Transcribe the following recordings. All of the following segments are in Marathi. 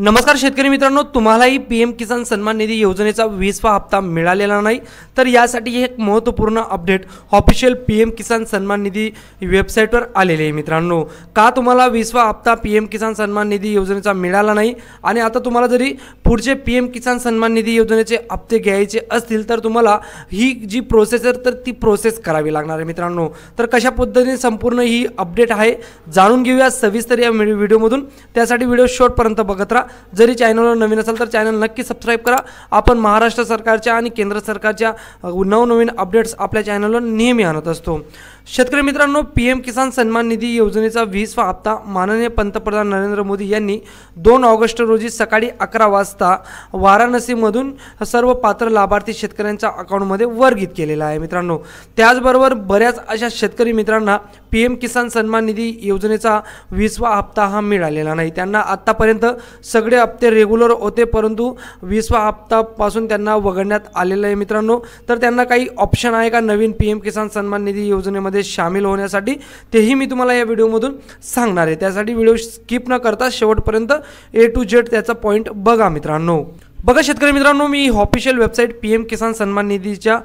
नमस्कार शेतकरी मित्रांनो, तुम्हालाही पीएम किसान सन्मान निधी योजनेचा 20वा हप्ता मिळालेला नाही तर यासाठी एक महत्त्वपूर्ण अपडेट ऑफिशियल पीएम किसान सन्मान निधी वेबसाईटवर आलेले आहे। मित्रांनो, का तुम्हाला 20वा हप्ता पीएम किसान सन्मान निधी योजनेचा मिळाला नाही आणि आता तुम्हाला जरी पुढचे पीएम किसान सन्मान निधी योजनेचे हप्ते घ्यायचे असतील तर तुम्हाला ही जी प्रोसेस आहे तर ती प्रोसेस करावी लागणार आहे। मित्रांनो, तर कशा पद्धतीने संपूर्ण ही अपडेट आहे जाणून घेऊया सविस्तर या व्हिडिओमधून। त्यासाठी व्हिडिओ शेवटपर्यंत बघत राहा। जरी चॅनलवर नवीन असाल तर चॅनल नक्की सबस्क्राइब करा। आपण महाराष्ट्र सरकारच्या आणि केंद्र सरकारच्या नवनवीन अपडेट्स आपल्या चॅनलवर नेहमी आणत असतो। शेतकरी मित्रांनो, पीएम किसान सन्मान निधी योजनेचा 20वा हप्ता माननीय पंतप्रधान नरेंद्र मोदी यांनी 2 ऑगस्ट रोजी सकाळी 11 वाजता वाराणसीमधून सर्व पात्र लाभार्थी शेतकऱ्यांच्या अकाउंटमध्ये वर्गित केलेला आहे। मित्रांनो, त्याचबरोबर बऱ्याच अशा शेतकरी मित्रांना पीएम किसान सन्मान निधी योजनेचा 20वा हप्ता हा मिळालेला नाही। त्यांना आतापर्यंत सगळे हप्ते रेग्युलर होते, परंतु 20वा हप्तापासून त्यांना वगळण्यात आलेलं आहे। मित्रांनो, तर त्यांना काही ऑप्शन आहे का नवीन पीएम किसान सन्मान निधी योजनेमध्ये शामिल होण्यासाठी, तेही मी तुम्हाला या व्हिडिओमधून सांगणार आहे। त्यासाठी व्हिडिओ स्किप न करता शेवटपर्यंत A to Z त्याचा पॉइंट बघा। मित्रांनो, बघा शेतकरी मित्रांनो, मी ऑफिशियल वेबसाईट पीएम किसान सन्मान निधीच्या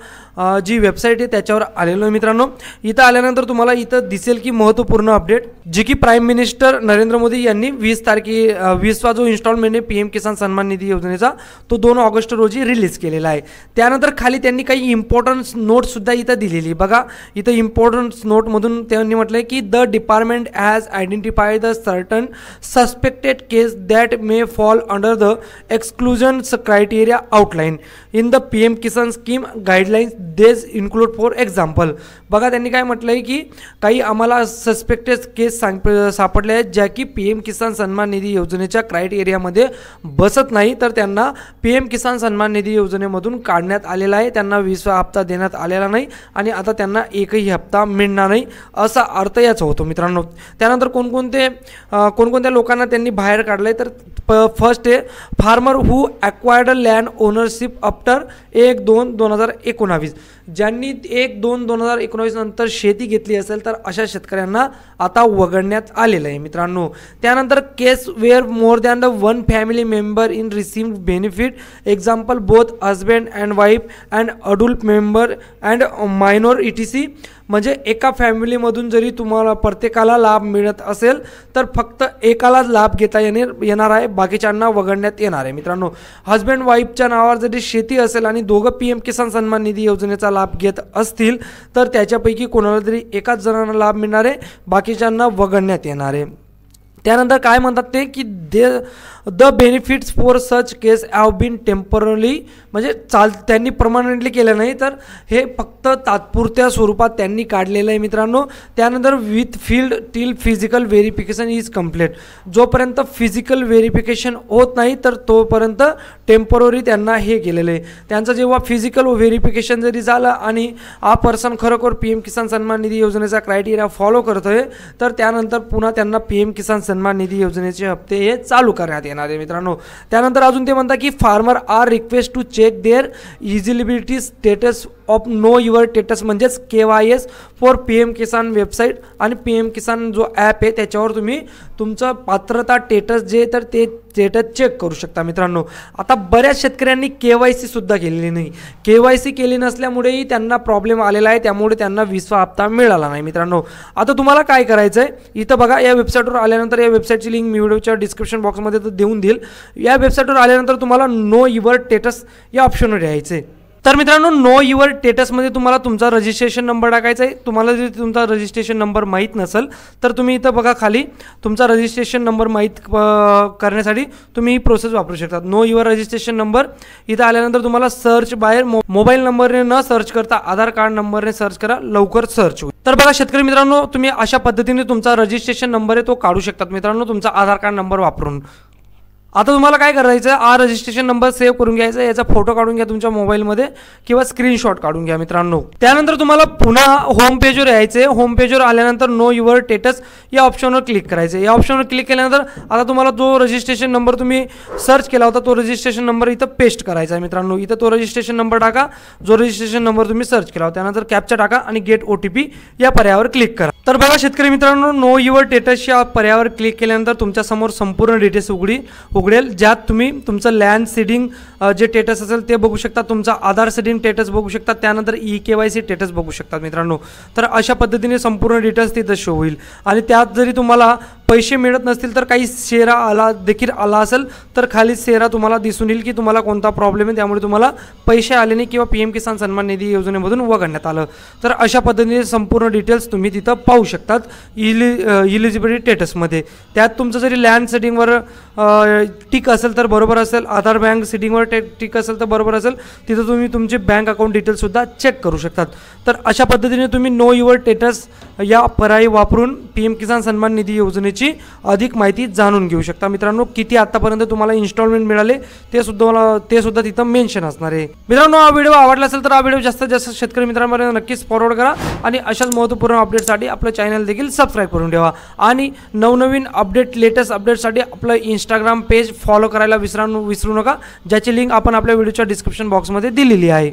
जी वेबसाईट आहे त्याच्यावर आलेलो आहे। मित्रांनो, इथं आल्यानंतर तुम्हाला इथं दिसेल की महत्त्वपूर्ण अपडेट जी की प्राईम मिनिस्टर नरेंद्र मोदी यांनी 20वा जो इन्स्टॉलमेंट आहे पीएम किसान सन्मान निधी योजनेचा तो 2 ऑगस्ट रोजी रिलीज केलेला आहे। त्यानंतर खाली त्यांनी काही इम्पॉर्टन्स नोट सुद्धा इथं दिलेली। बघा, इथं इम्पॉर्टन्स नोटमधून त्यांनी म्हटलं की the department has identified the certain suspected case that may fall under the exclusion criteria outlined in the PM Kisan scheme guidelines. These include for example, बघा त्यांनी काय म्हटलंय की काही आम्हाला सस्पेक्टेड केस सापडले आहेत ज्या की पीएम किसान सन्मान निधी योजनेच्या क्रायटेरियामध्ये बसत नाही, तर त्यांना पीएम किसान सन्मान निधी योजनेमधून काढण्यात आलेला आहे। त्यांना 20वा हप्ता देण्यात आलेला नाही आणि आता त्यांना एकही हप्ता मिळणार नाही असा अर्थ याचा होतो। मित्रांनो, त्यानंतर कोणकोणत्या लोकांना त्यांनी बाहेर काढलंय तर फर्स्ट आहे फार्मर हू अक्वायर्ड लँड ओनरशिप आफ्टर 1/2/2019, ज्यांनी 1/2/2019 नंतर शेती घेतली असेल तर अशा शेतकऱ्यांना आता वगळण्यात आलेलं आहे। मित्रांनो, त्यानंतर case where more than the 1 family member in received benefit, example both husband and wife and adult member and minor ETC, म्हणजे एका फॅमिलीमधून जरी तुम्हाला प्रत्येकाला लाभ मिळत असेल तर फक्त एकालाच लाभ घेता येणार आहे, बाकीच्यांना वगळण्यात येणार आहे। मित्रांनो, हजबंड वाईफच्या नावावर जरी शेती असेल आणि दोघं पीएम किसान सन्मान निधी योजनेचा लाभ घेत असतील तर त्याच्यापैकी कोणाला तरी एकाच जणांना लाभ मिळणार आहे, बाकीच्यांना वगळण्यात येणार आहे। त्यानंतर काय म्हणतात ते की the benefits for such case have been temporary, म्हणजे त्यांनी परमनंटली केलं नाही तर हे फक्त तात्पुरत्या स्वरूपात त्यांनी काढलेलं आहे। मित्रांनो, त्यानंतर with field till physical verification is complete, जोपर्यंत फिजिकल व्हेरिफिकेशन होत नाही तर तोपर्यंत टेम्पररी त्यांना हे केलेलं आहे। त्यांचं जेव्हा फिजिकल व्हेरिफिकेशन जरी झालं आणि हा पर्सन खरोखर पीएम किसान सन्मान निधी योजनेचा क्रायटेरिया फॉलो करतोय तर त्यानंतर पुन्हा त्यांना पीएम किसान सन्मान निधी योजनेचे हप्ते हे चालू करण्यात येणार आहे। मित्रांनो, त्यानंतर अजून ते म्हणतात की farmer are request to check their eligibility status of know your status, म्हणजेच KYS for PM Kisan website आणि पीएम किसान जो ॲप आहे त्याच्यावर तुम्ही तुमचं पात्रता स्टेटस जे तर ते स्टेटस चेक करू शकता। मित्रांनो, आता बऱ्याच शेतकऱ्यांनी KYC सुद्धा केलेली नाही, KYC केली नसल्यामुळेही त्यांना प्रॉब्लेम आलेला आहे, त्यामुळे त्यांना 20वा हप्ता मिळाला नाही। मित्रांनो, आता तुम्हाला काय करायचं आहे, इथं बघा या वेबसाईटवर आल्यानंतर या वेबसाईटची लिंक मी व्हिडिओच्या डिस्क्रिप्शन बॉक्समध्ये तर देऊन देईल। या वेबसाईटवर आल्यानंतर तुम्हाला नो युअर स्टेटस या ऑप्शनवर यायचं आहे। तर मित्रांनो, नो युअर स्टेटसमध्ये तुम्हाला तुमचा रजिस्ट्रेशन नंबर टाकायचा आहे। तुम्हाला जर तुमचा रजिस्ट्रेशन नंबर माहीत नसेल तर तुम्ही इथं बघा खाली तुमचा रजिस्ट्रेशन नंबर माहीत करण्यासाठी तुम्ही ही प्रोसेस वापरू शकता। नो युअर रजिस्ट्रेशन नंबर इथं आल्यानंतर तुम्हाला सर्च बाहेर मोबाईल नंबरने न सर्च करता आधार कार्ड नंबरने सर्च करा, लवकर सर्च होईल। तर बघा शेतकरी मित्रांनो, तुम्ही अशा पद्धतीने तुमचा रजिस्ट्रेशन नंबर आहे तो काढू शकतात मित्रांनो तुमचा आधार कार्ड नंबर वापरून। आता तुम्हाला काय करायचं आहे, हा रजिस्ट्रेशन नंबर सेव्ह करून घ्यायचा, याचा फोटो काढून घ्या तुमच्या मोबाईलमध्ये किंवा स्क्रीनशॉट काढून घ्या मित्रांनो। त्यानंतर तुम्हाला पुन्हा होम पेजवर यायचं आहे। होम पेजवर आल्यानंतर नो युअर स्टेटस या ऑप्शनवर क्लिक करायचं आहे। या ऑप्शनवर क्लिक केल्यानंतर आता तुम्हाला जो रजिस्ट्रेशन नंबर तुम्ही सर्च केला होता तो रजिस्ट्रेशन नंबर इथं पेस्ट करायचा आहे। मित्रांनो, इथं तो रजिस्ट्रेशन नंबर टाका जो रजिस्ट्रेशन नंबर तुम्ही सर्च केला होता, त्यानंतर कॅप्चा टाका आणि गेट OTP या पर्यायावर क्लिक करा। तर बघा शेतकरी मित्रांनो, नो युअर स्टेटस या पर्यायावर क्लिक केल्यानंतर तुमच्यासमोर संपूर्ण डिटेल्स उघडेल, ज्यात तुम्ही तुमचं लँड सीडिंग जे स्टेटस असेल ते बघू शकता, तुमचा आधार सीडिंग स्टेटस बघू शकता, त्यानंतर KYC स्टेटस बघू शकता मित्रांनो। तर अशा पद्धतीने संपूर्ण डिटेल्स तिथं शो होईल आणि त्यात जरी तुम्हाला पैसे मिळत नसतील तर काही शेरा देखील आला असेल तर खाली शेरा तुम्हाला दिसून येईल की तुम्हाला कोणता प्रॉब्लेम आहे, त्यामुळे तुम्हाला पैसे आले नाही किंवा PM किसान सन्मान निधी योजनेमधून वगळण्यात आलं। तर अशा पद्धतीने संपूर्ण डिटेल्स तुम्ही तिथं पाहू शकतात इलिजिबिलिटी स्टेटसमध्ये। त्यात तुमचं जरी लँड सेटिंगवर टिक असेल तर बरोबर असेल, आधार बँक सेटिंगवर टिक असेल तर बरोबर असेल, तिथं तुम्ही तुमचे बँक अकाउंट डिटेल्ससुद्धा चेक करू शकतात। तर अशा पद्धतीने तुम्ही नो युअर स्टेटस या पर्याय वापरून PM किसान सन्मान निधी योजनेची अधिक माहिती जाणून घेऊ शकता मित्रांनो। किती आतापर्यंत तुम्हाला इन्स्टॉलमेंट मिळाले ते सुद्धा तिथं मेन्शन असणार आहे। मित्रांनो, हा व्हिडिओ आवडला असेल तर हा व्हिडिओ जास्तीत जास्त शेतकरी मित्रांपर्यंत नक्कीच फॉरवर्ड करा आणि अशाच महत्त्वपूर्ण अपडेटसाठी आपलं चॅनल देखील सबस्क्राईब करून ठेवा आणि नवनवीन अपडेट लेटेस्ट अपडेटसाठी आपलं इंस्टाग्राम पेज फॉलो करायला विसरू नका, ज्याची लिंक आपण आपल्या व्हिडिओच्या डिस्क्रिप्शन बॉक्समध्ये दिलेली आहे।